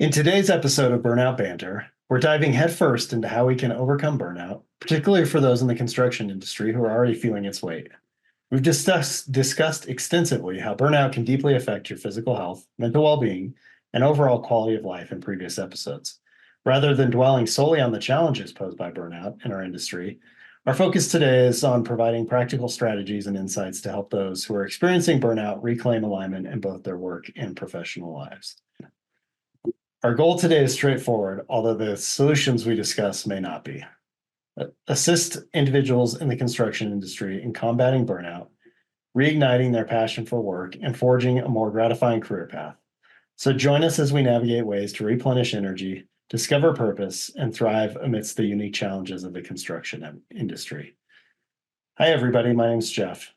In today's episode of Burnout Banter, we're diving headfirst into how we can overcome burnout, particularly for those in the construction industry who are already feeling its weight. We've discussed extensively how burnout can deeply affect your physical health, mental well being, and overall quality of life in previous episodes. Rather than dwelling solely on the challenges posed by burnout in our industry, our focus today is on providing practical strategies and insights to help those who are experiencing burnout reclaim alignment in both their work and professional lives. Our goal today is straightforward, although the solutions we discuss may not be. Assist individuals in the construction industry in combating burnout, reigniting their passion for work, and forging a more gratifying career path. So join us as we navigate ways to replenish energy, discover purpose, and thrive amidst the unique challenges of the construction industry. Hi, everybody. My name's Jeff.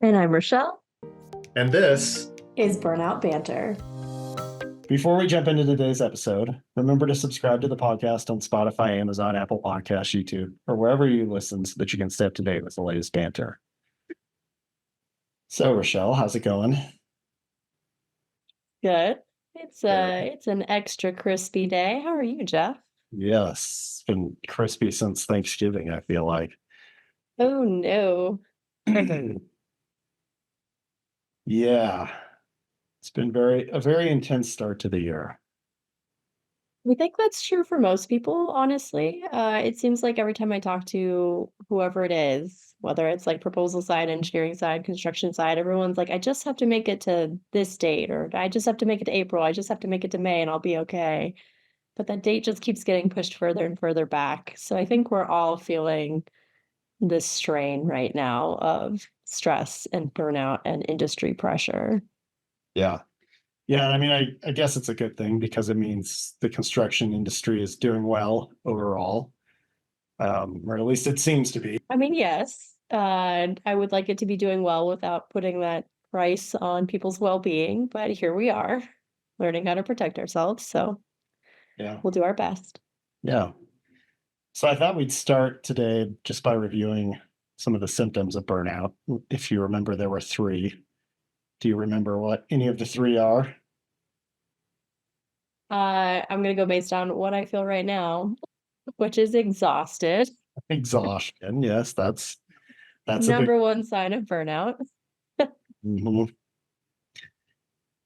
And I'm Rochelle. And this is Burnout Banter. Before we jump into today's episode, remember to subscribe to the podcast on Spotify, Amazon, Apple Podcasts, YouTube, or wherever you listen so that you can stay up to date with the latest banter. So, Rochelle, how's it going? Good. It's an extra crispy day. How are you, Jeff? Yes, it's been crispy since Thanksgiving, I feel like. Oh, no. Yeah. It's been a very intense start to the year. I think that's true for most people, honestly. It seems like every time I talk to whoever it is, whether it's like proposal side, engineering side, construction side, everyone's like, I just have to make it to this date, or I just have to make it to April, I just have to make it to May and I'll be okay. But that date just keeps getting pushed further and further back. So I think we're all feeling this strain right now of stress and burnout and industry pressure. Yeah. Yeah, I mean, I guess it's a good thing because it means the construction industry is doing well overall, or at least it seems to be. I mean, yes, I would like it to be doing well without putting that price on people's well-being, but here we are, learning how to protect ourselves, so yeah, we'll do our best. Yeah. So I thought we'd start today just by reviewing some of the symptoms of burnout. If you remember, there were three. Do you remember what any of the three are? I'm going to go based on what I feel right now, which is exhausted. Exhaustion. Yes, that's number one sign of burnout. Mm-hmm.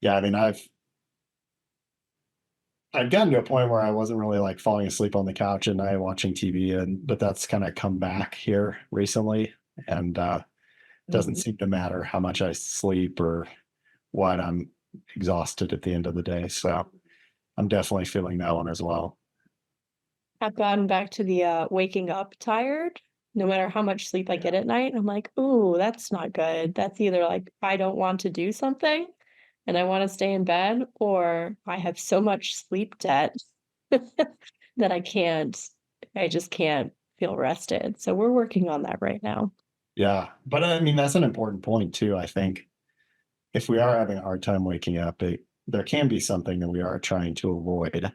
Yeah, I mean, I've gotten to a point where I wasn't really like falling asleep on the couch at night watching TV, but that's kind of come back here recently, and it doesn't seem to matter how much I sleep or what. I'm exhausted at the end of the day, so I'm definitely feeling that one as well. I've gotten back to the waking up tired, no matter how much sleep I get at night. I'm like, ooh, that's not good. That's either like I don't want to do something and I want to stay in bed, or I have so much sleep debt that I just can't feel rested. So we're working on that right now. Yeah, but I mean, that's an important point too. I think if we are having a hard time waking up, there can be something that we are trying to avoid.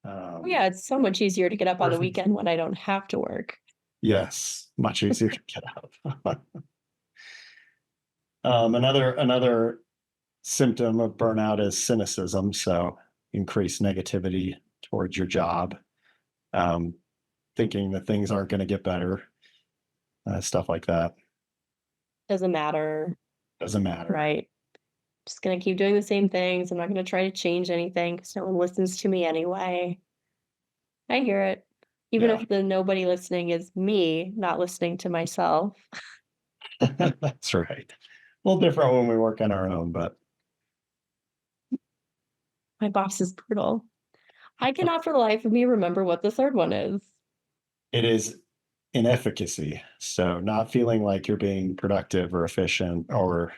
Yeah, it's so much easier to get up on the weekend when I don't have to work. Yes, much easier to get up. Another symptom of burnout is cynicism, so increased negativity towards your job, thinking that things aren't going to get better, stuff like that. Doesn't matter. Right. Just going to keep doing the same things. I'm not going to try to change anything because no one listens to me anyway. I hear it. Even if the nobody listening is me not listening to myself. That's right. A little different when we work on our own, but my boss is brutal. I cannot for the life of me remember what the third one is. It is inefficacy. So not feeling like you're being productive or efficient or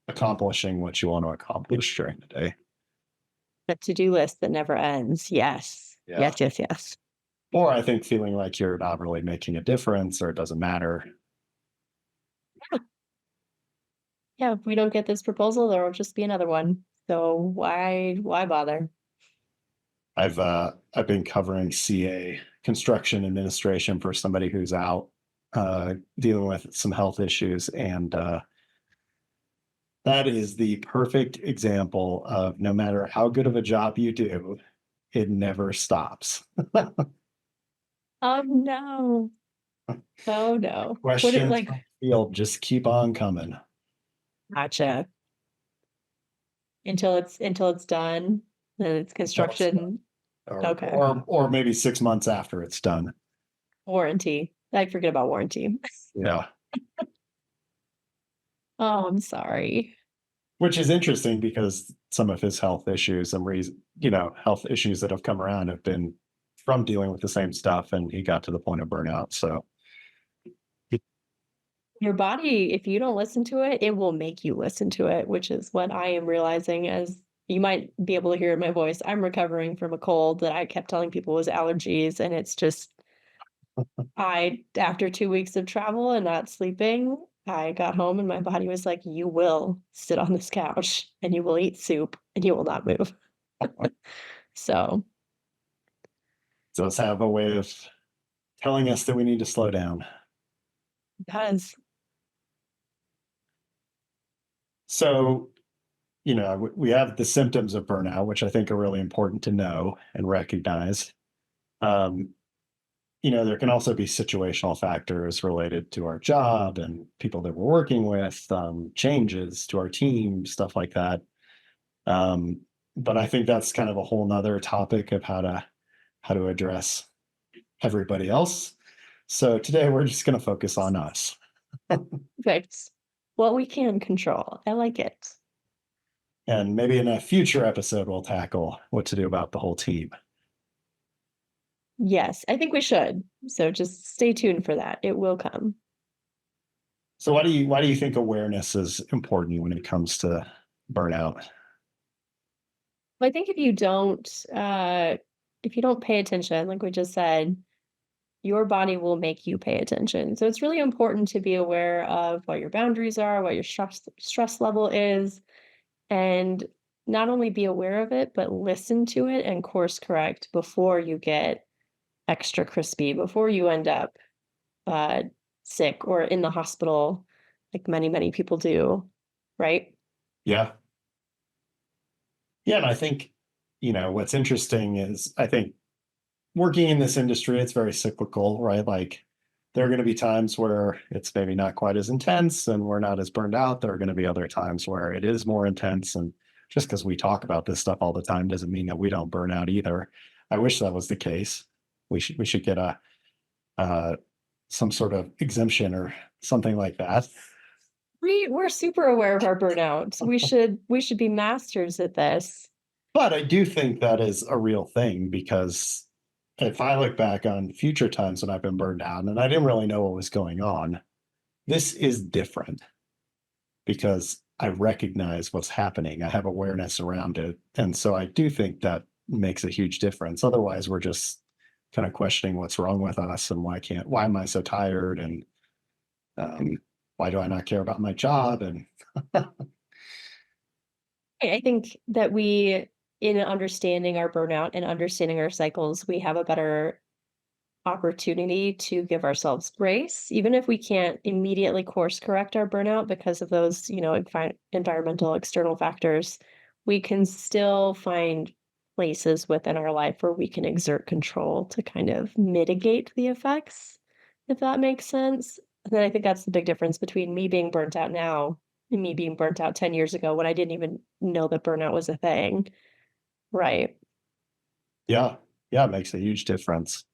accomplishing what you want to accomplish during the day. A to-do list that never ends. Yes. Yeah. Yes. Or I think feeling like you're not really making a difference or it doesn't matter. Yeah, if we don't get this proposal, there will just be another one. So why bother? I've been covering CA, construction administration, for somebody who's out dealing with some health issues, and That is the perfect example of no matter how good of a job you do, it never stops. Oh, no. Oh, no. What it Questions like from the field just keep on coming. Gotcha. Until it's done, then it's Until it's done. construction. Or, Okay. or maybe 6 months after it's done. Warranty. I forget about warranty. Yeah. Oh, I'm sorry. Which is interesting because some of his health issues and health issues that have come around have been from dealing with the same stuff, and he got to the point of burnout. So Your body, if you don't listen to it, it will make you listen to it, which is what I am realizing. As you might be able to hear in my voice, I'm recovering from a cold that I kept telling people was allergies, and it's just after 2 weeks of travel and not sleeping, I got home and my body was like, "You will sit on this couch, and you will eat soup, and you will not move." So, does have a way of telling us that we need to slow down. does. So, we have the symptoms of burnout, which I think are really important to know and recognize. Um, there can also be situational factors related to our job and people that we're working with, changes to our team, stuff like that. Um, but I think that's kind of a whole nother topic of how to address everybody else. So today we're just going to focus on us. Fix what we can control. I like it. And maybe in a future episode, we'll tackle what to do about the whole team. Yes, I think we should. So just stay tuned for that. It will come. So why do you think awareness is important when it comes to burnout? I think if you don't pay attention, like we just said, your body will make you pay attention. So it's really important to be aware of what your boundaries are, what your stress level is, and not only be aware of it, but listen to it and course correct before you get extra crispy, before you end up uh, sick or in the hospital, like many, many people do, right? Yeah. Yeah. And I think, what's interesting is I think working in this industry, it's very cyclical, right? Like there are going to be times where it's maybe not quite as intense and we're not as burned out. There are going to be other times where it is more intense. And just because we talk about this stuff all the time doesn't mean that we don't burn out either. I wish that was the case. We should get some sort of exemption or something like that. We're super aware of our burnout. We should be masters at this. But I do think that is a real thing because if I look back on future times when I've been burned out and I didn't really know what was going on, this is different because I recognize what's happening. I have awareness around it. And so I do think that makes a huge difference. Otherwise, we're just kind of questioning what's wrong with us and why am I so tired? And um, why do I not care about my job? And I think that in understanding our burnout and understanding our cycles, we have a better opportunity to give ourselves grace, even if we can't immediately course correct our burnout because of those, environmental external factors. We can still find places within our life where we can exert control to kind of mitigate the effects, if that makes sense. And then I think that's the big difference between me being burnt out now and me being burnt out 10 years ago when I didn't even know that burnout was a thing. Right. yeah, yeah, it makes a huge difference.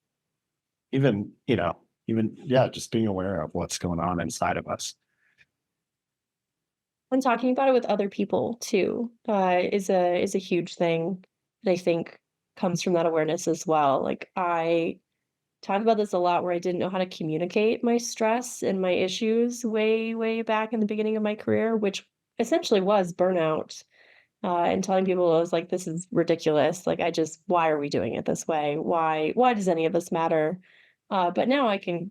Even just being aware of what's going on inside of us. And talking about it with other people too, is a huge thing that I think comes from that awareness as well. Like, I talk about this a lot where I didn't know how to communicate my stress and my issues way, way back in the beginning of my career, which essentially was burnout, and telling people I was like, "This is ridiculous. Like, why are we doing it this way? Why does any of this matter?" But now I can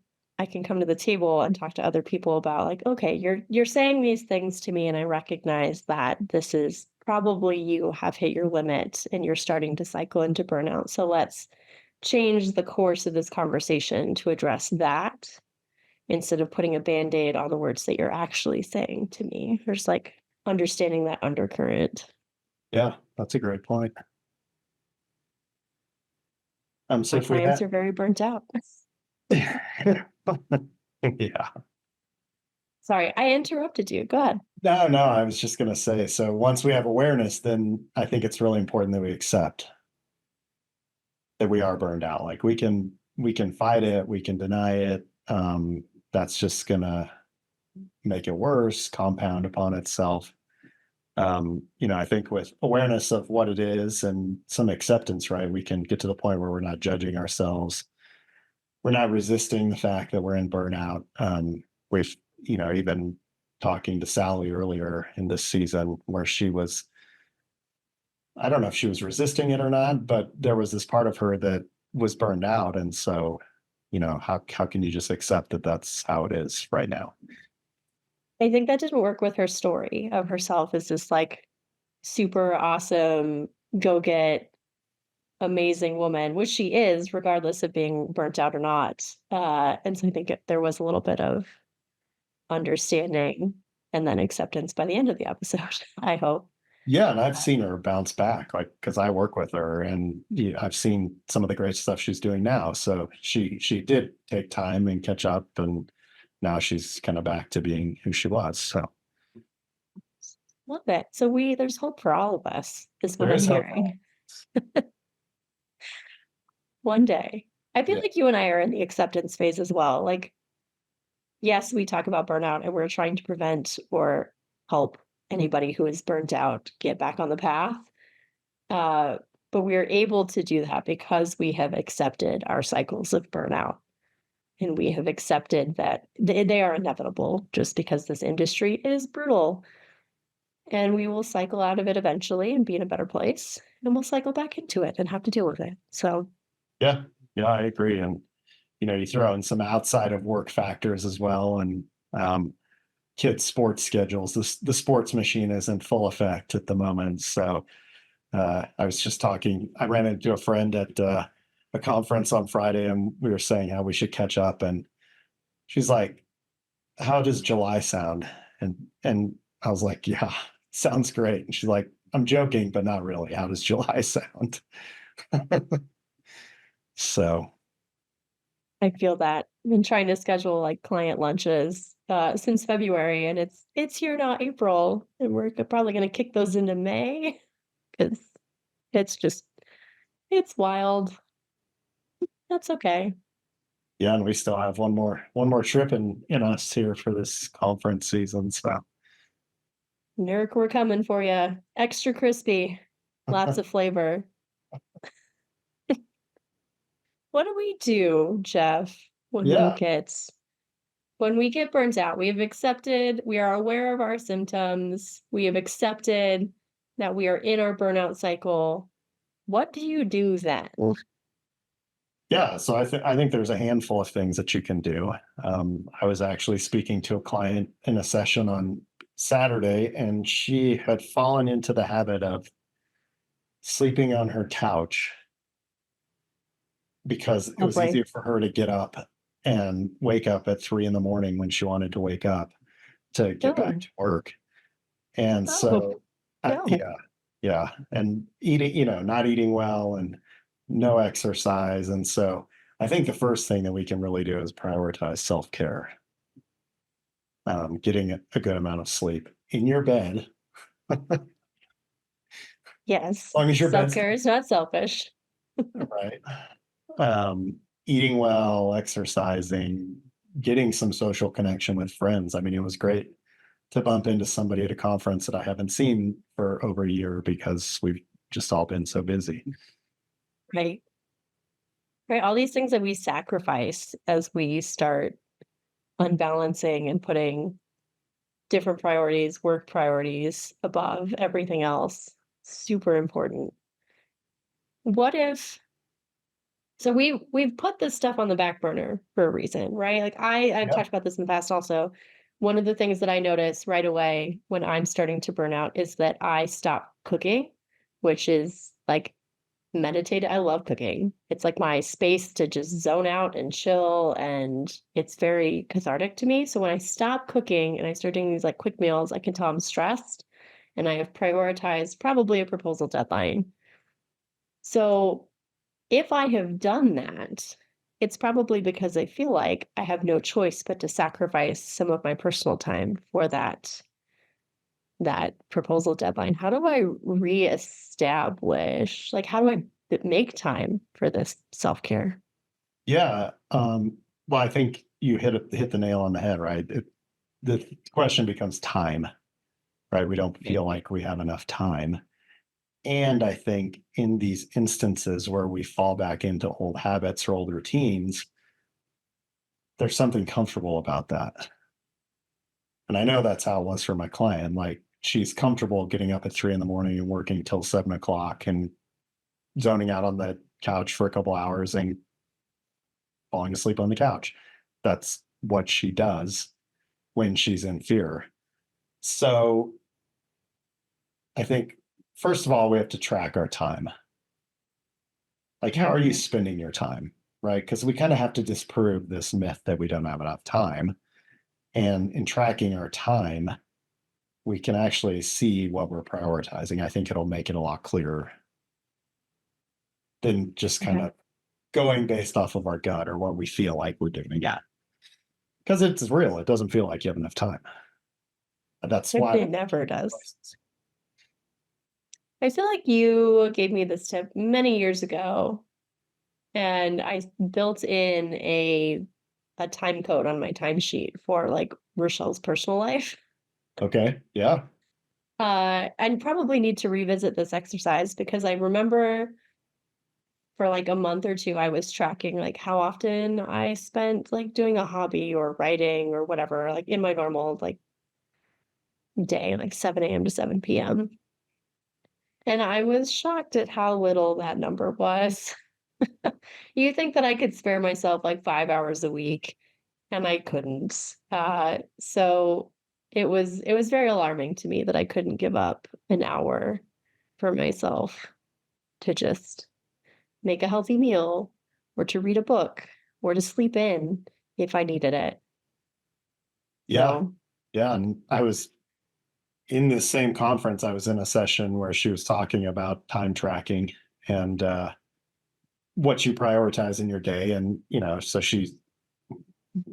come to the table and talk to other people about like, okay, you're saying these things to me, and I recognize that this is probably you have hit your limit and you're starting to cycle into burnout. So let's change the course of this conversation to address that instead of putting a band-aid on the words that you're actually saying to me. There's like understanding that undercurrent. Yeah, that's a great point. So My if we clients had, are very burnt out. yeah, Sorry, I interrupted you. Go ahead. no, I was just gonna say. So once we have awareness, then I think it's really important that we accept that we are burned out. Like we can fight it, we can deny it. That's just gonna make it worse, compound upon itself. I think with awareness of what it is and some acceptance, right, we can get to the point where we're not judging ourselves. We're not resisting the fact that we're in burnout. We've, even talking to Sally earlier in this season where she was, I don't know if she was resisting it or not, but there was this part of her that was burned out. And so, how can you just accept that that's how it is right now? I think that didn't work with her story of herself as this like super awesome, go get amazing woman, which she is, regardless of being burnt out or not. And so I think there was a little bit of understanding and then acceptance by the end of the episode, I hope. Yeah, and I've seen her bounce back, like because I work with her, and I've seen some of the great stuff she's doing now. So she did take time and catch up, and now she's kind of back to being who she was. So Love it. So there's hope for all of us, is what there I'm is hope. hearing. One day. I feel Yeah, like you and I are in the acceptance phase as well. Like, yes, we talk about burnout and we're trying to prevent or help anybody who is burnt out get back on the path. Uh, but we are able to do that because we have accepted our cycles of burnout and we have accepted that they are inevitable just because this industry is brutal and we will cycle out of it eventually and be in a better place and we'll cycle back into it and have to deal with it. So, yeah, yeah, I agree. And you throw in some outside of work factors as well, and um, kids' sports schedules. The sports machine is in full effect at the moment. So I was just talking. I ran into a friend at a conference on Friday, and we were saying how we should catch up. And she's like, "How does July sound?" And I was like, "Yeah, sounds great." And she's like, "I'm joking, but not really. How does July sound?" So I feel that. I've been trying to schedule, like, client lunches, since February, and it's here now, April, and we're probably gonna kick those into May because it's just it's wild. That's okay. yeah, and we still have one more trip in us here for this conference season. So Nurk, we're coming for you. Extra crispy, lots of flavor. What do we do, Jeff, yeah, when we get burnt out? We have accepted, we are aware of our symptoms, we have accepted that we are in our burnout cycle. What do you do then? yeah. So I think there's a handful of things that you can do. I was actually speaking to a client in a session on Saturday, and she had fallen into the habit of sleeping on her couch because it Oh was boy. easier for her to get up and wake up at 3 in the morning when she wanted to wake up to get back Oh, to work. And oh, so, no. yeah, yeah. And eating, not eating well and no exercise. And so I think the first thing that we can really do is prioritize self care, getting a good amount of sleep in your bed, as Yes. long as your bed's Self-care is not selfish. right. Eating well, exercising, getting some social connection with friends. I mean, it was great to bump into somebody at a conference that I haven't seen for over a year because we've just all been so busy. Right. Right. All these things that we sacrifice as we start unbalancing and putting different priorities, work priorities above everything else. Super important. What if so we've put this stuff on the back burner for a reason, right? Like I've Yeah. talked about this in the past also. One of the things that I notice right away when I'm starting to burn out is that I stop cooking, which is like meditate. I love cooking. It's like my space to just zone out and chill, and it's very cathartic to me. So when I stop cooking and I start doing these like quick meals, I can tell I'm stressed. and I have prioritized probably a proposal deadline. So if I have done that, it's probably because I feel like I have no choice but to sacrifice some of my personal time for that proposal deadline. How do I reestablish, like, how do I make time for this self-care? Yeah. Well, I think you hit the nail on the head, right? The question becomes time, right? We don't feel like we have enough time. And I think in these instances where we fall back into old habits or old routines, there's something comfortable about that. And I know that's how it was for my client. Like she's comfortable getting up at 3 in the morning and working till 7 o'clock and zoning out on the couch for a couple hours and falling asleep on the couch. That's what she does when she's in fear. So I think, first of all, we have to track our time. Like, how are you spending your time? Right. Because we kind of have to disprove this myth that we don't have enough time. And in tracking our time, we can actually see what we're prioritizing. I think it'll make it a lot clearer than just kind Okay. of going based off of our gut or what we feel like we're doing. Yeah. Because it's real. It doesn't feel like you have enough time. And that's why It never does. I feel like you gave me this tip many years ago, and I built in a time code on my timesheet for like Rochelle's personal life. Okay. Yeah. And probably need to revisit this exercise because I remember for like a month or two, I was tracking like how often I spent like doing a hobby or writing or whatever, like in my normal like day, like 7 a.m. to 7 p.m. And I was shocked at how little that number was. You think that I could spare myself like 5 hours a week, and I couldn't. So it was very alarming to me that I couldn't give up an hour for myself to just make a healthy meal or to read a book or to sleep in if I needed it. Yeah. So Yeah. And I was in this same conference, I was in a session where she was talking about time tracking and what you prioritize in your day. And, so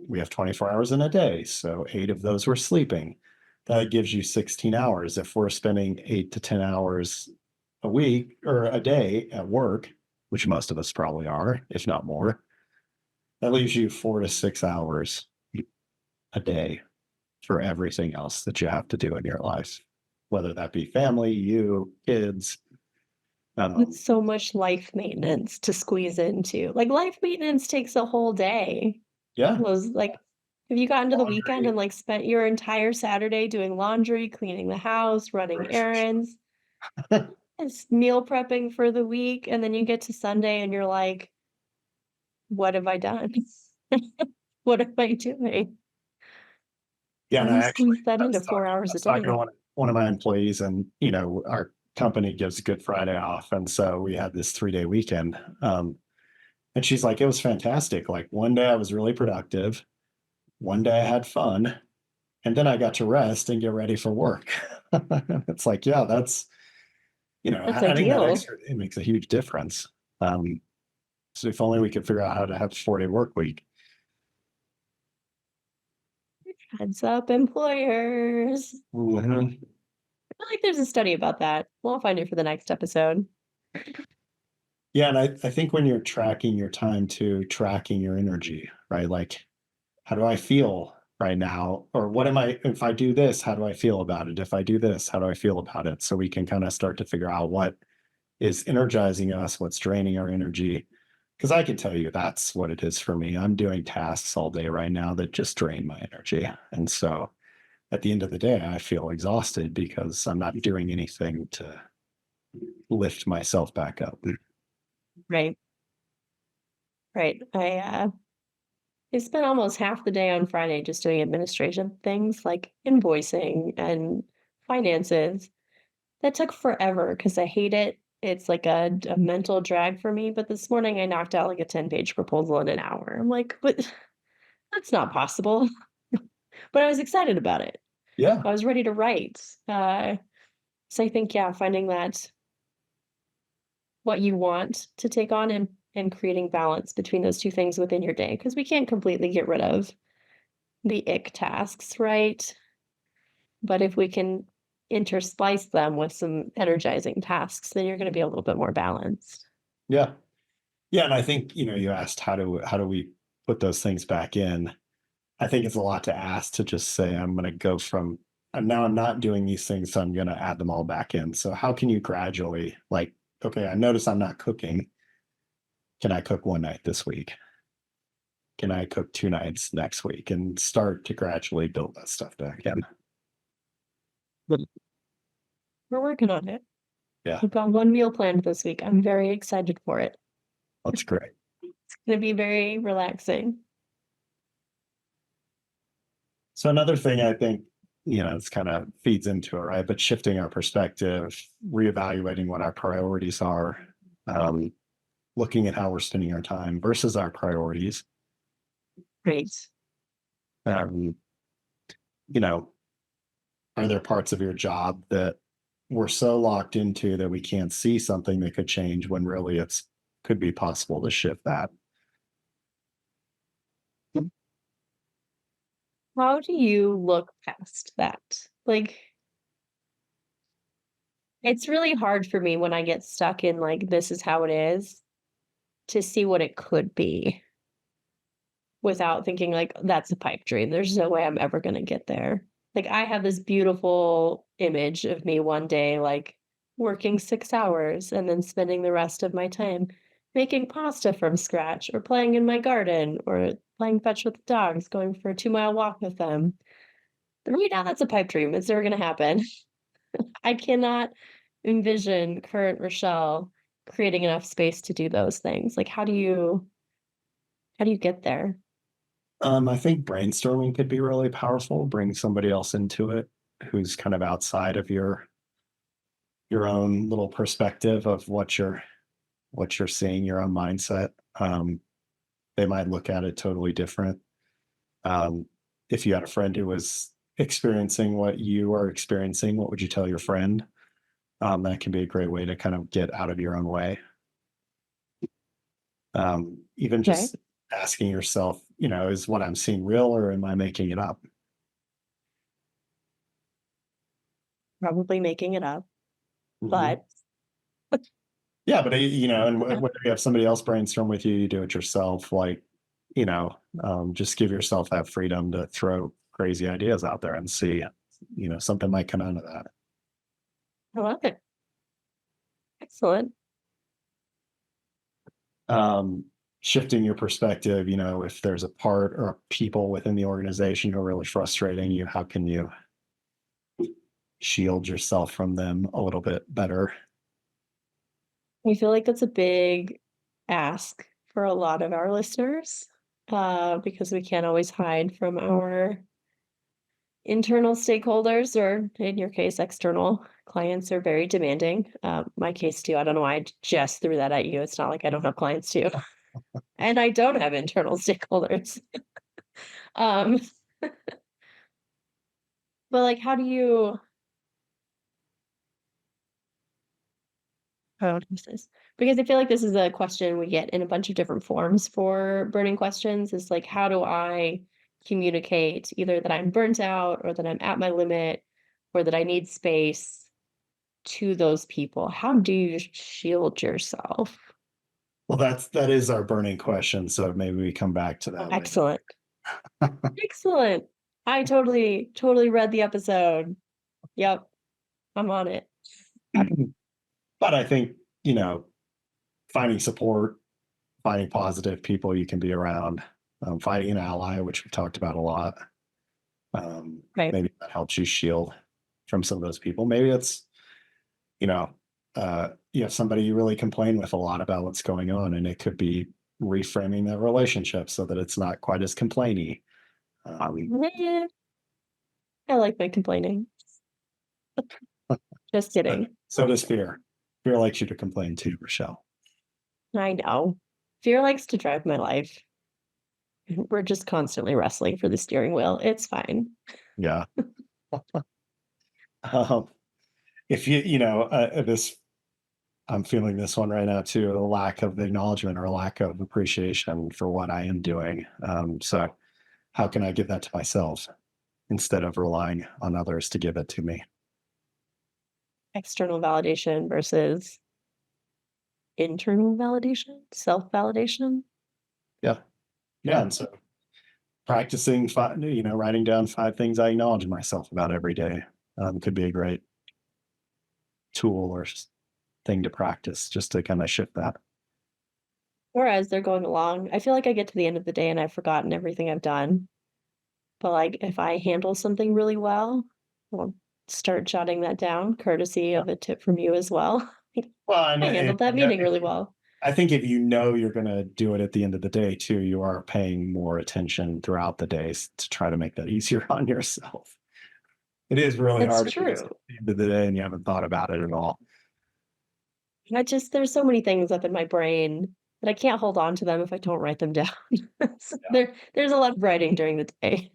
we have 24 hours in a day. So 8 of those were sleeping. That gives you 16 hours. If we're spending 8 to 10 hours a week or a day at work, which most of us probably are, if not more, that leaves you 4 to 6 hours a day for everything else that you have to do in your life, whether that be family, you, kids. it's Um, so much life maintenance to squeeze into. Like life maintenance takes a whole day. yeah, Was like, have you gotten to the weekend laundry, and like spent your entire Saturday doing laundry, cleaning the house, running groceries. errands, meal prepping for the week, and then you get to Sunday and you're like, what have I done? What am I doing? Yeah, How and do I you actually, squeeze that into 4 hours I a was talking to day? one of my employees, and our company gives Good Friday off, and so we had this 3 day weekend. And she's like, it was fantastic. Like one day I was really productive, one day I had fun, and then I got to rest and get ready for work. It's like, yeah, that's That's adding that ideal. extra, it makes a huge difference. So if only we could figure out how to have a 4 day work week. Heads up, employers. Mhm. I feel like there's a study about that. We'll find it for the next episode. Yeah, and I think when you're tracking your time to tracking your energy, right? Like, how do I feel right now? Or what am I, if I do this, how do I feel about it? If I do this, how do I feel about it? So we can kind of start to figure out what is energizing us, what's draining our energy. Because I can tell you that's what it is for me. I'm doing tasks all day right now that just drain my energy. And so at the end of the day, I feel exhausted because I'm not doing anything to lift myself back up. Right. Right. I spent almost half the day on Friday just doing administration things like invoicing and finances. That took forever because I hate it. It's like a mental drag for me. But this morning I knocked out like a 10-page proposal in an hour. I'm like, but that's not possible. But I was excited about it. Yeah. I was ready to write. So I think, yeah, finding that what you want to take on and creating balance between those two things within your day, because we can't completely get rid of the ick tasks, right? But if we can intersplice them with some energizing tasks, then you're going to be a little bit more balanced. Yeah. Yeah. And I think, you asked how do we put those things back in? I think it's a lot to ask to just say, I'm going to go from, and now I'm not doing these things, so I'm going to add them all back in. So, how can you gradually, like, okay, I notice I'm not cooking. Can I cook one night this week? Can I cook 2 nights next week? And start to gradually build that stuff back in. We're working on it. Yeah, We've got one meal planned this week. I'm very excited for it. that's great. It's going to be very relaxing. So, another thing I think, it's kind of feeds into it, right? But shifting our perspective, reevaluating what our priorities are, um, looking at how we're spending our time versus our priorities. Great. Um, you know, are there parts of your job that we're so locked into that we can't see something that could change when really it's could be possible to shift that? How do you look past that? Like, it's really hard for me when I get stuck in like, this is how it is to see what it could be without thinking like, that's a pipe dream. There's no way I'm ever going to get there. Like, I have this beautiful image of me one day, like working 6 hours and then spending the rest of my time making pasta from scratch or playing in my garden or playing fetch with the dogs, going for a 2 mile walk with them. Right now, that's a pipe dream. It's never going to happen. I cannot envision current Rochelle creating enough space to do those things. Like, how do you get there? I think brainstorming could be really powerful. Bring somebody else into it who's kind of outside of your own little perspective of what you're seeing, your own mindset. They might look at it totally different. Um, if you had a friend who was experiencing what you are experiencing, what would you tell your friend? That can be a great way to kind of get out of your own way. Even Okay. just asking yourself, is what I'm seeing real or am I making it up? Probably making it up, Mhm. but Yeah, but and yeah, whether you have somebody else brainstorm with you, you do it yourself. Like, just give yourself that freedom to throw crazy ideas out there and see, something might come out of that. I love it. Excellent. um, Shifting your perspective, if there's a part or people within the organization who are really frustrating you, how can you shield yourself from them a little bit better? I feel like that's a big ask for a lot of our listeners, because we can't always hide from our internal stakeholders, or in your case, external clients are very demanding. My case too. I don't know why I just threw that at you. It's not like I don't have clients too, and I don't have internal stakeholders. Um, but like, how do you say this? Because I feel like this is a question we get in a bunch of different forms for burning questions. Is like, how do I communicate either that I'm burnt out or that I'm at my limit or that I need space to those people? How do you shield yourself? Well, that is our burning question. So maybe we come back to Oh, that later. excellent. Excellent. I totally read the episode. Yep, I'm on it. But I think, you know, finding support, finding positive people you can be around, finding an ally, which we talked about a lot. Right. Maybe that helps you shield from some of those people. Maybe it's, you know, you have somebody you really complain with a lot about what's going on, and it could be reframing that relationship so that it's not quite as complainy. Um, Yeah, I like my complaining. Just so, kidding. so does fear. Fear likes you to complain too, Rochelle. I know. Fear likes to drive my life. We're just constantly wrestling for the steering wheel. It's fine. Yeah. Um, if this, I'm feeling this one right now too, a lack of acknowledgement or a lack of appreciation for what I am doing. So how can I give that to myself instead of relying on others to give it to me? External validation versus internal validation, self-validation. Yeah. Yeah. And so practicing five, writing down 5 things I acknowledge myself about every day could be a great tool or thing to practice just to kind of shift that. Or as they're going along, I feel like I get to the end of the day and I've forgotten everything I've done. But, like, if I handle something really well, I'll start jotting that down, courtesy Yeah. of a tip from you as well. Well, I handled that meeting really well. I think if you know you're going to do it at the end of the day too, you are paying more attention throughout the days to try to make that easier on yourself. It is really It's hard if you true. just at the end of the day and you haven't thought about it at all. There's so many things up in my brain that I can't hold on to them if I don't write them down. So Yeah. there's a lot of writing during the day.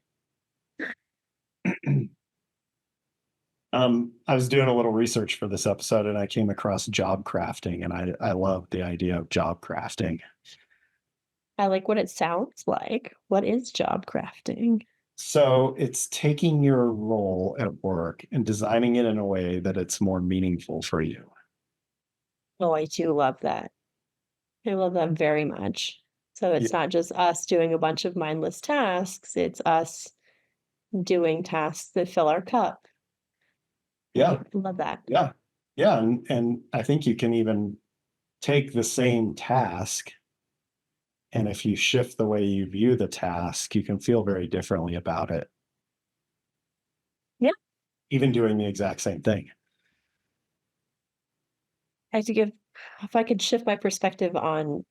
I was doing a little research for this episode and I came across job crafting, and I love the idea of job crafting. I like what it sounds like. What is job crafting? So it's taking your role at work and designing it in a way that it's more meaningful for you. Oh, I do love that. I love that very much. So Yeah. it's not just us doing a bunch of mindless tasks, it's us doing tasks that fill our cup. Yeah. I love that. Yeah. Yeah. And I think you can even take the same task, and if you shift the way you view the task, you can feel very differently about it, Yeah, even doing the exact same thing. I have to give if I could shift my perspective on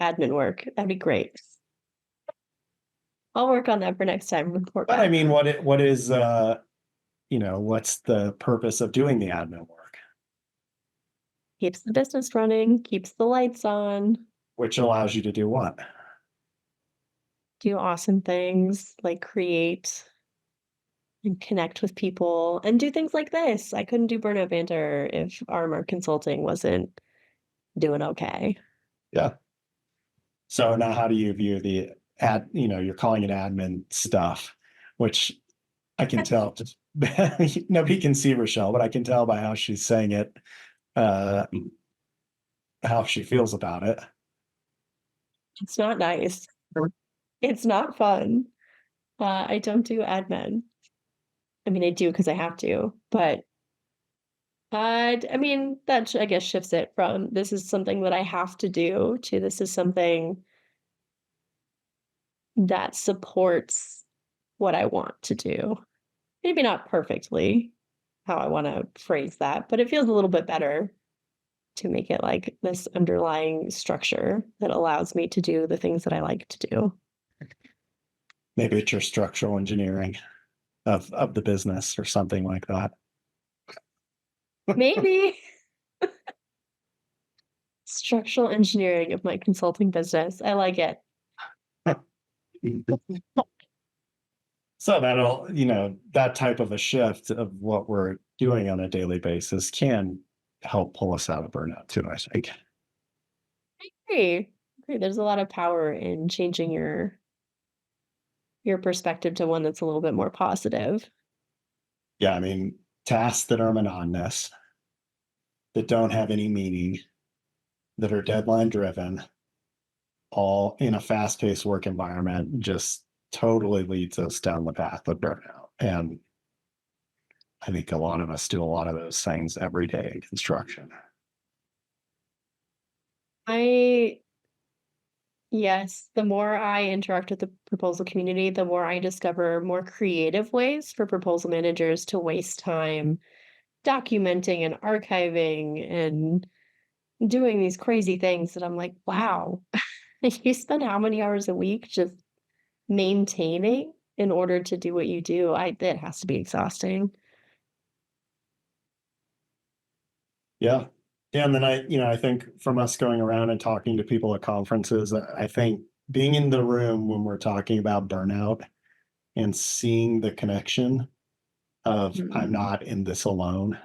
admin work, that'd be great. I'll work on that for next time, report But I back. mean, what's the purpose of doing the admin work, Keeps the business running, keeps the lights on, which allows you to do what? do awesome things, like create and connect with people and do things like this. I couldn't do Burnout Banter if Armor Consulting wasn't doing okay. Yeah. So now how do you view the you're calling it admin stuff, which I can tell just nobody can see Rochelle, but I can tell by how she's saying it, uh, how she feels about it. It's not nice. It's not fun. I don't do admin. I mean, I do because I have to, but I mean, that I guess shifts it from this is something that I have to do to this is something that supports what I want to do. Maybe not perfectly how I want to phrase that, but it feels a little bit better to make it like this underlying structure that allows me to do the things that I like to do. Maybe it's your structural engineering of the business or something like that. Maybe structural engineering of my consulting business. I like it. So that type of a shift of what we're doing on a daily basis can help pull us out of burnout too, I think. Hey, agree. There's a lot of power in changing your perspective to one that's a little bit more positive. Yeah, I mean, tasks that are monotonous, that don't have any meaning, that are deadline driven, all in a fast paced work environment just totally leads us down the path of burnout. And I think a lot of us do a lot of those things every day in construction. I Yes, the more I interact with the proposal community, the more I discover more creative ways for proposal managers to waste time documenting and archiving and doing these crazy things that I'm like, wow, you spend how many hours a week just maintaining in order to do what you do? It has to be exhausting. Yeah. Yeah. And then I think from us going around and talking to people at conferences, I think being in the room when we're talking about burnout and seeing the connection of I'm Mm. not in this alone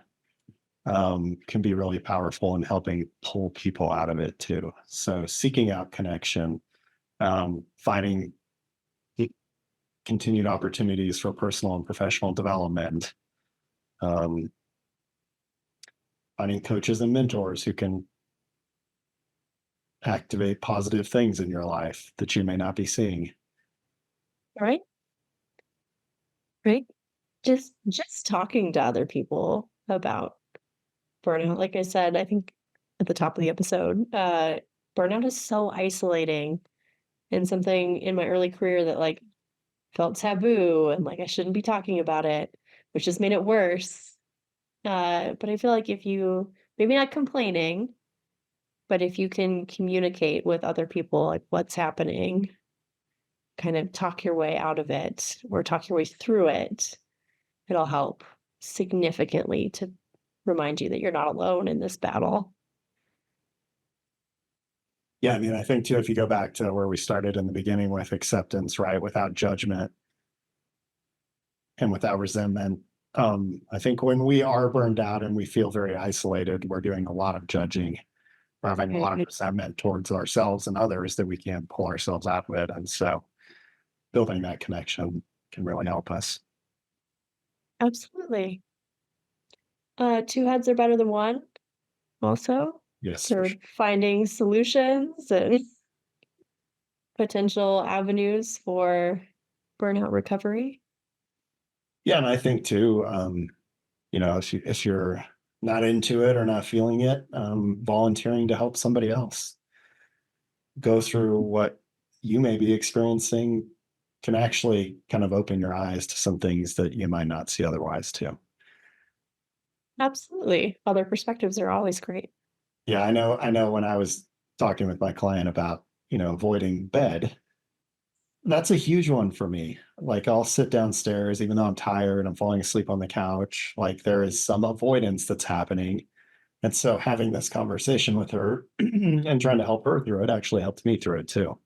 can be really powerful in helping pull people out of it too. So seeking out connection, finding continued opportunities for personal and professional development, um, finding coaches and mentors who can activate positive things in your life that you may not be seeing. Right? Right? Just talking to other people about burnout. Like I said, I think at the top of the episode, burnout is so isolating and something in my early career that like felt taboo and like I shouldn't be talking about it, which just made it worse. But I feel like if you maybe not complaining, but if you can communicate with other people like what's happening, kind of talk your way out of it or talk your way through it, it'll help significantly to remind you that you're not alone in this battle. Yeah, I mean, I think too, if you go back to where we started in the beginning with acceptance, right, without judgment and without resentment, I think when we are burned out and we feel very isolated, we're doing a lot of judging. We're having a lot of Mhm. resentment towards ourselves and others that we can't pull ourselves out of it. And so building that connection can really help us. Absolutely. Two heads are better than one, also. Yes, for For sure. finding solutions and potential avenues for burnout recovery. Yeah, and I think too, if you're not into it or not feeling it, volunteering to help somebody else go through what you may be experiencing can actually kind of open your eyes to some things that you might not see otherwise too. Absolutely. Other perspectives are always great. Yeah, I know when I was talking with my client about, avoiding bed, that's a huge one for me. Like I'll sit downstairs even though I'm tired, I'm falling asleep on the couch, like there is some avoidance that's happening. And so having this conversation with her and trying to help her through it actually helped me through it too.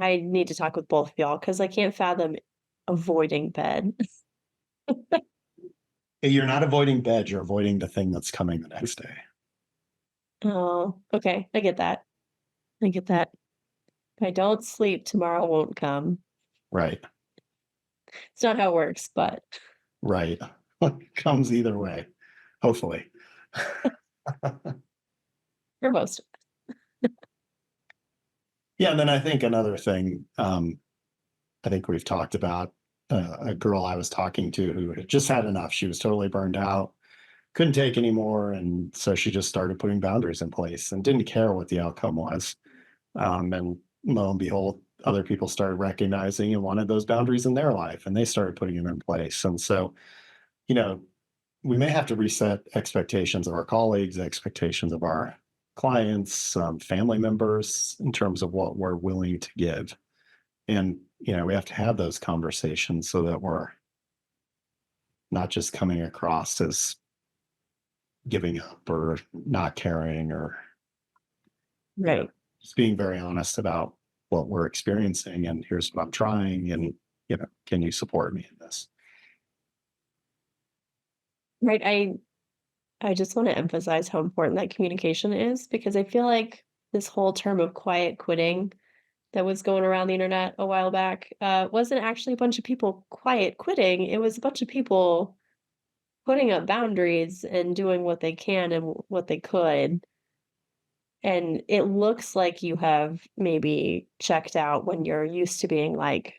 I need to talk with both of y'all because I can't fathom avoiding bed. You're not avoiding bed, you're avoiding the thing that's coming the next day. Oh, okay. I get that. I get that. If I don't sleep, tomorrow won't come. Right. It's not how it works, but Right. Comes either way, hopefully. for most. Yeah, and then I think another thing, I think we've talked about a girl I was talking to who had just had enough. She was totally burned out, couldn't take anymore, and so she just started putting boundaries in place and didn't care what the outcome was. And lo and behold, other people started recognizing and wanted those boundaries in their life, and they started putting them in place. And so, you know, we may have to reset expectations of our colleagues, expectations of our clients, family members in terms of what we're willing to give. And, we have to have those conversations so that we're not just coming across as giving up or not caring or, you know, Right. just being very honest about what we're experiencing and here's what I'm trying and, can you support me in this? Right. I just want to emphasize how important that communication is because I feel like this whole term of quiet quitting that was going around the internet a while back wasn't actually a bunch of people quiet quitting. It was a bunch of people putting up boundaries and doing what they can and what they could. And it looks like you have maybe checked out when you're used to being like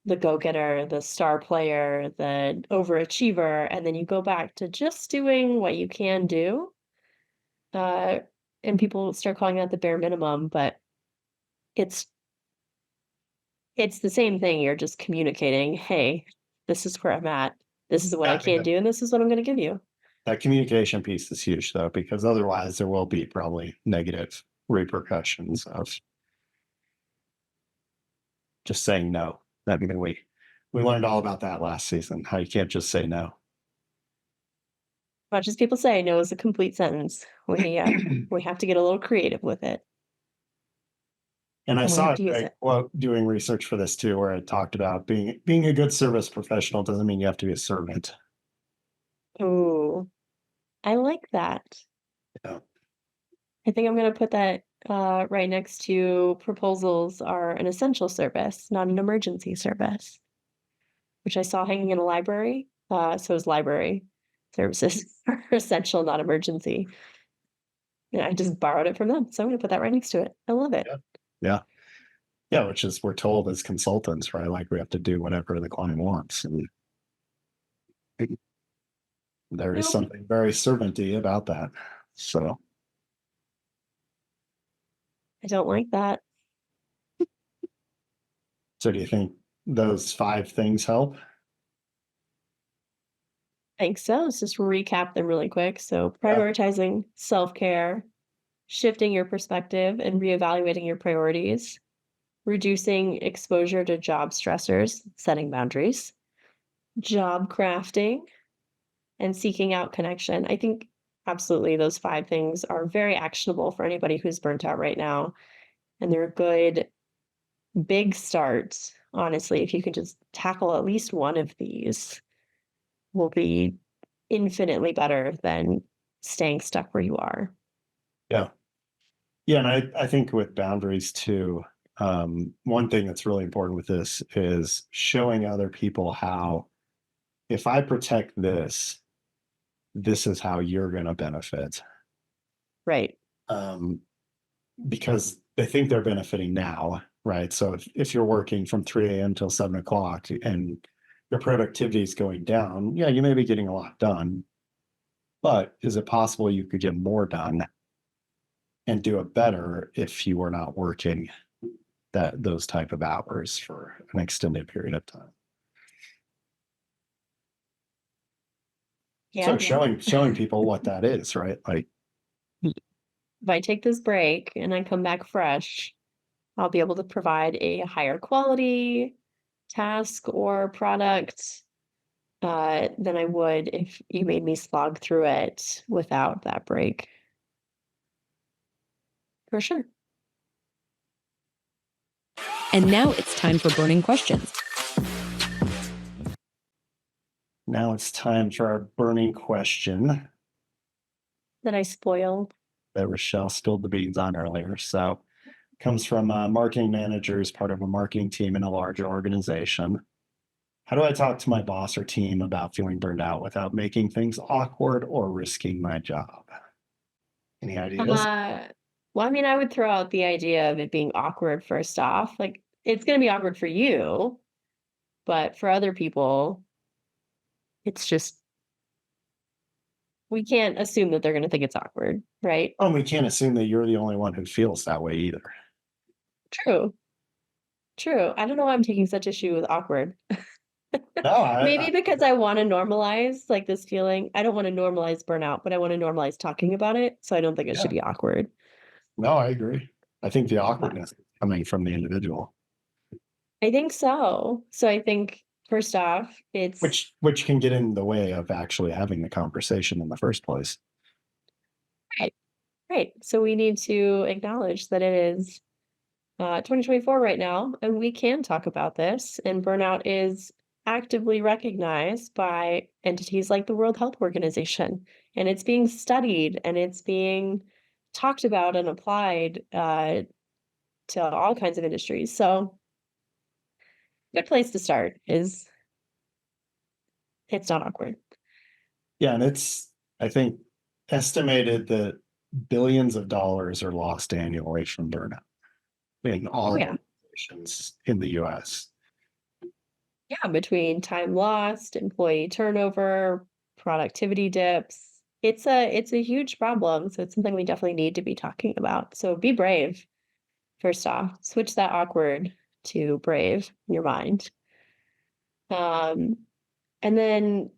the go-getter, the star player, the overachiever, and then you go back to just doing what you can do. Uh, and people start calling that the bare minimum, but it's it's the same thing. You're just communicating, "Hey, this is where I'm at. This is what I I mean, can do, and this is what I'm gonna give you." that communication piece is huge though, because otherwise there will be probably negative repercussions of just saying no. I mean, we learned all about that last season, how you can't just say no. Much as people say, "No" is a complete sentence. We have to get a little creative with it, And I and we saw have a to use great it. quote doing research for this too, where it talked about being a good service professional doesn't mean you have to be a servant. Ooh. I like that. Yeah. I think I'm gonna put that, right next to proposals are an essential service, not an emergency service, which I saw hanging in a library. So is library services are essential, not emergency. Yeah, I just borrowed it from them, so I'm gonna put that right next to it. I love it. Yeah. Yeah. Yeah, which is we're told as consultants, right? Like we have to do whatever the client wants. And there is Nope, something very servanty about that. So I don't like that. so do you think those 5 things help? I think so. Let's just recap them really quick. So Yeah. prioritizing self-care, shifting your perspective and reevaluating your priorities, reducing exposure to job stressors, setting boundaries, job crafting, and seeking out connection. I think absolutely those 5 things are very actionable for anybody who's burnt out right now. And they're a good big start, honestly. If you can just tackle at least one of these, will be infinitely better than staying stuck where you are. Yeah. Yeah. And I think with boundaries too, one thing that's really important with this is showing other people how if I protect this, this is how you're going to benefit. Right. Um, because they think they're benefiting now, right? So if you're working from 3 a.m. till 7 o'clock and your productivity is going down, yeah, you may be getting a lot done, but is it possible you could get more done and do it better if you were not working those type of hours for an extended period of time? Yeah. So showing people what that is, right? Like, If I take this break and I come back fresh, I'll be able to provide a higher quality task or product than I would if you made me slog through it without that break. For sure. And now it's time for burning questions. now it's time for our burning question That I spoiled. that Rochelle spilled the beans on earlier. So comes from a marketing manager as part of a marketing team in a larger organization. How do I talk to my boss or team about feeling burned out without making things awkward or risking my job? Any ideas? Well, I mean, I would throw out the idea of it being awkward first off. Like, it's going to be awkward for you, but for other people, it's just, we can't assume that they're going to think it's awkward, right? Oh, we can't assume that you're the only one who feels that way either. True. True. I don't know why I'm taking such issue with awkward. No, Maybe because I want to normalize like this feeling. I don't want to normalize burnout, but I want to normalize talking about it. So I don't think it yeah, should be awkward. no, I agree. I think the But awkwardness is coming from the individual, I think so. So I think first off, it's which can get in the way of actually having the conversation in the first place. right. Right. So we need to acknowledge that it is 2024 right now, and we can talk about this. And burnout is actively recognized by entities like the World Health Organization, and it's being studied and it's being talked about and applied to all kinds of industries. So, good place to start is it's not awkward. Yeah, and it's I think estimated that billions of dollars are lost annually from burnout in Oh all yeah, organizations in the US. yeah. Between time lost, employee turnover, productivity dips, it's a huge problem. So it's something we definitely need to be talking about. So be brave. First off, switch that awkward to brave in your mind. Um, and then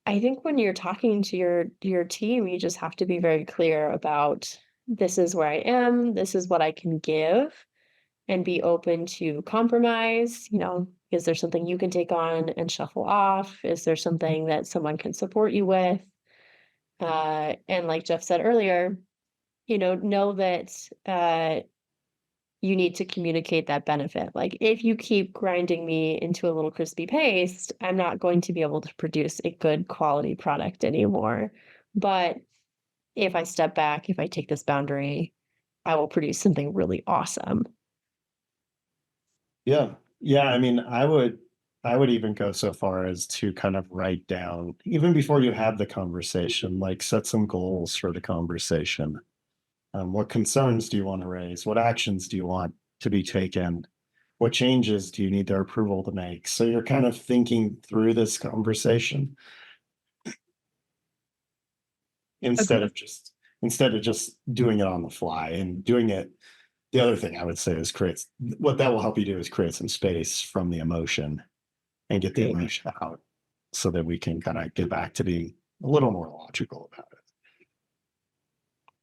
I think when you're talking to your team, you just have to be very clear about this is where I am, this is what I can give, and be open to compromise. Is there something you can take on and shuffle off? Is there something that someone can support you with? And like Jeff said earlier, know that you need to communicate that benefit. Like, if you keep grinding me into a little crispy paste, I'm not going to be able to produce a good quality product anymore. But if I step back, if I take this boundary, I will produce something really awesome. Yeah. Yeah. I mean, I would even go so far as to kind of write down, even before you have the conversation, like set some goals for the conversation. What concerns do you want to raise? What actions do you want to be taken? What changes do you need their approval to make? So you're kind of thinking through this conversation instead Okay. of just instead of just doing it on the fly and doing it. The other thing I would say is creates what that will help you do is create some space from the emotion and get the emotion out so that we can kind of get back to being a little more logical about it.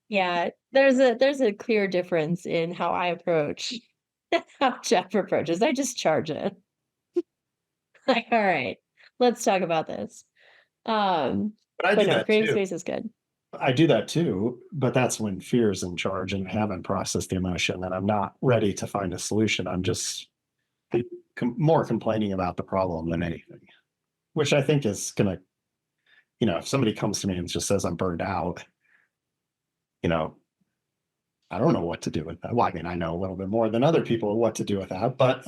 Yeah, there's a clear difference in how I approach how Jeff approaches. I just charge it. Like, all right, let's talk about this. Um, But I but do no, that creating too. space is good. I do that too, but that's when fear is in charge and I haven't processed the emotion and I'm not ready to find a solution. I'm just more complaining about the problem than anything, which I think is going to, if somebody comes to me and just says I'm burned out, you know, I don't know what to do with that. Well, I mean, I know a little bit more than other people what to do with that, but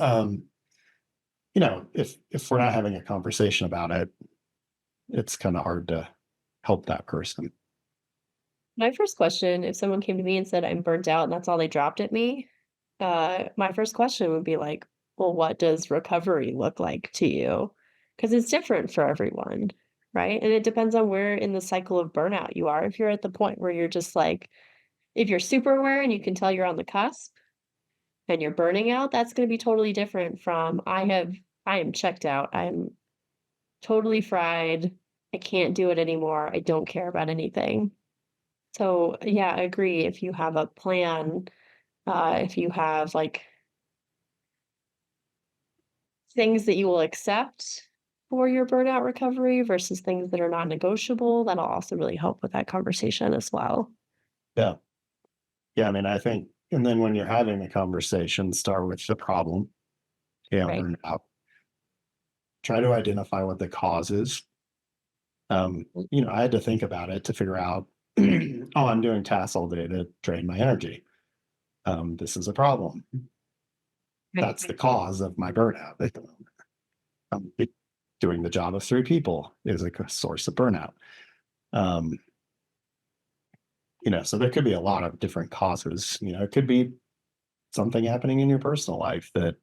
if we're not having a conversation about it, it's kind of hard to help that person. My first question, if someone came to me and said I'm burnt out and that's all they dropped at me, my first question would be like, well, what does recovery look like to you? Because it's different for everyone, right? And it depends on where in the cycle of burnout you are. If you're at the point where you're just like, if you're super aware and you can tell you're on the cusp and you're burning out, that's going to be totally different from I am checked out. I'm totally fried. I can't do it anymore. I don't care about anything. So, yeah, I agree. If you have a plan, if you have like things that you will accept for your burnout recovery versus things that are non-negotiable, that'll also really help with that conversation as well. Yeah. Yeah. I mean, I think, and then when you're having the conversation, start with the problem. Yeah. Right. Burnout. Try to identify what the cause is. I had to think about it to figure out, oh, I'm doing tasks all day to drain my energy. This is a problem. Right. That's the cause of my burnout at the moment. Doing the job of 3 people is a source of burnout. Um, so there could be a lot of different causes. It could be something happening in your personal life that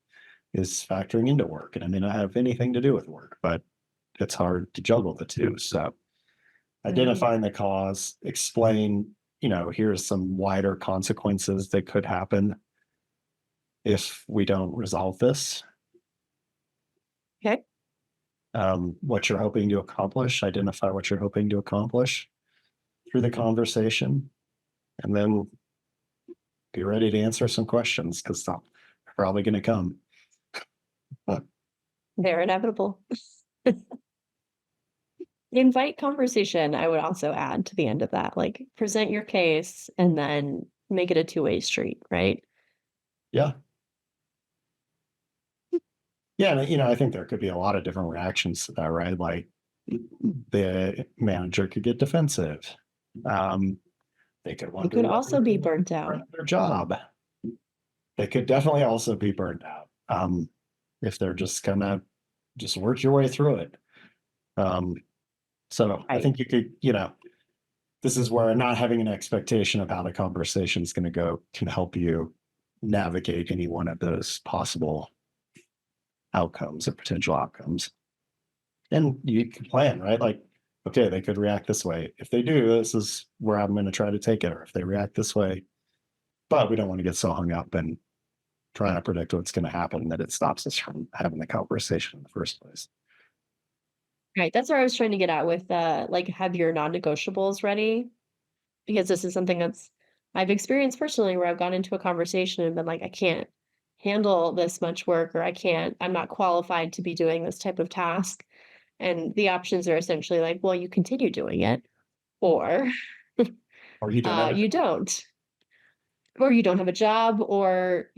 is factoring into work. And I may not have anything to do with work, but it's hard to juggle the two. So Mhm. identifying the cause, explain, here's some wider consequences that could happen if we don't resolve this. Okay. What you're hoping to accomplish, identify what you're hoping to accomplish through the conversation, and then be ready to answer some questions because they're probably going to come. But They're inevitable. Invite conversation, I would also add to the end of that. Like, present your case and then make it a two-way street, right? yeah, yeah, and, I think there could be a lot of different reactions to that, right? Like the manager could get defensive. Um, they could You wonder could whether also be they're burnt doing out. their job. They could definitely also be burned out if they're just gonna just work your way through it. Um, so I Right. think you could, this is where not having an expectation of how the conversation is going to go can help you navigate any one of those possible outcomes or potential outcomes. And you can plan, right? Like, okay, they could react this way. If they do, this is where I'm going to try to take it. Or if they react this way, but we don't want to get so hung up and trying to predict what's going to happen that it stops us from having the conversation in the first place. Right. That's where I was trying to get at with like have your non-negotiables ready. Because this is something that's I've experienced personally where I've gone into a conversation and been like, I can't handle this much work or I'm not qualified to be doing this type of task. And the options are essentially like, well, you continue doing it or Or you don't have it. you don't. or you don't have a job, or,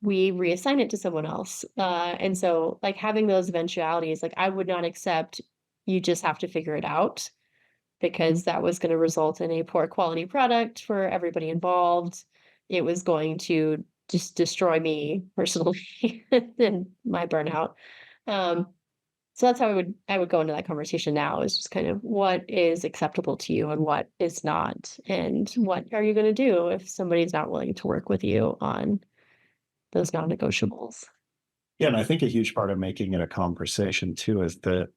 we reassign it to someone else. And so like having those eventualities, like I would not accept you just have to figure it out, because that was going to result in a poor quality product for everybody involved. It was going to just destroy me personally and my burnout. Um, so that's how I would go into that conversation now, is just kind of what is acceptable to you and what is not, and what are you going to do if somebody's not willing to work with you on those non-negotiables. Yeah, and I think a huge part of making it a conversation too is that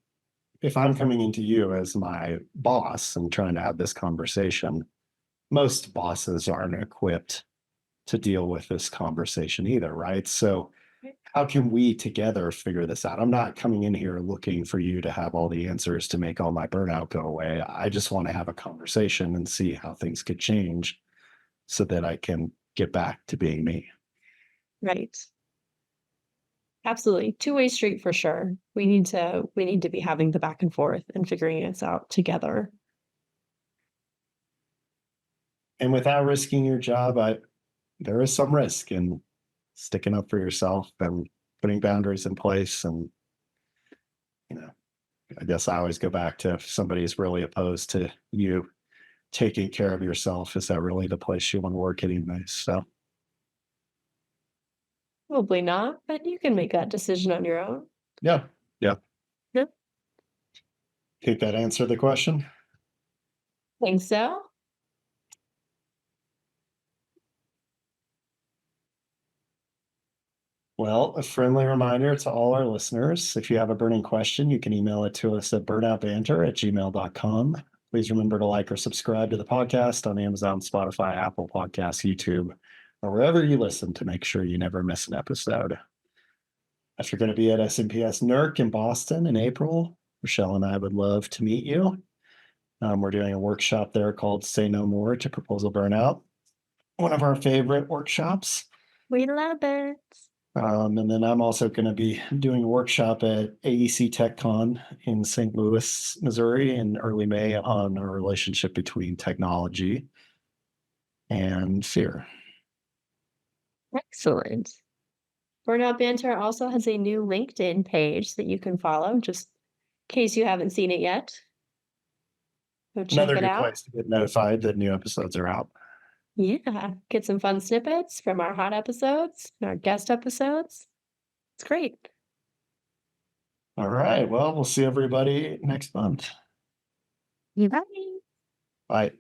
if I'm coming into you as my boss and trying to have this conversation, most bosses aren't equipped to deal with this conversation either, right? So, how can we together figure this out? I'm not coming in here looking for you to have all the answers to make all my burnout go away. I just want to have a conversation and see how things could change so that I can get back to being me. Right. Absolutely. Two-way street for sure. We need to be having the back and forth and figuring this out together. And without risking your job, there is some risk in sticking up for yourself and putting boundaries in place. And, you know, I guess I always go back to, if somebody's really opposed to you taking care of yourself, is that really the place you want to work anyways? So, Probably not, but you can make that decision on your own. yeah. Yeah. Yep. Think that answered the question? Think so? Well, a friendly reminder to all our listeners, if you have a burning question, you can email it to us at burnoutbanter@gmail.com. Please remember to like or subscribe to the podcast on Amazon, Spotify, Apple Podcasts, YouTube, or wherever you listen, to make sure you never miss an episode. If you're going to be at SMPS NERC in Boston in April, Rochelle and I would love to meet you. We're doing a workshop there called Say No More to Proposal Burnout, one of our favorite workshops. We love it. And then I'm also going to be doing a workshop at AEC TechCon in St. Louis, Missouri in early May on a relationship between technology and fear. Excellent. Burnout Banter also has a new LinkedIn page that you can follow, just in case you haven't seen it yet. Go check Another it good out. place to get notified that new episodes are out. Yeah, get some fun snippets from our hot episodes and our guest episodes. It's great. All right. Well, we'll see everybody next month. Bye. Bye.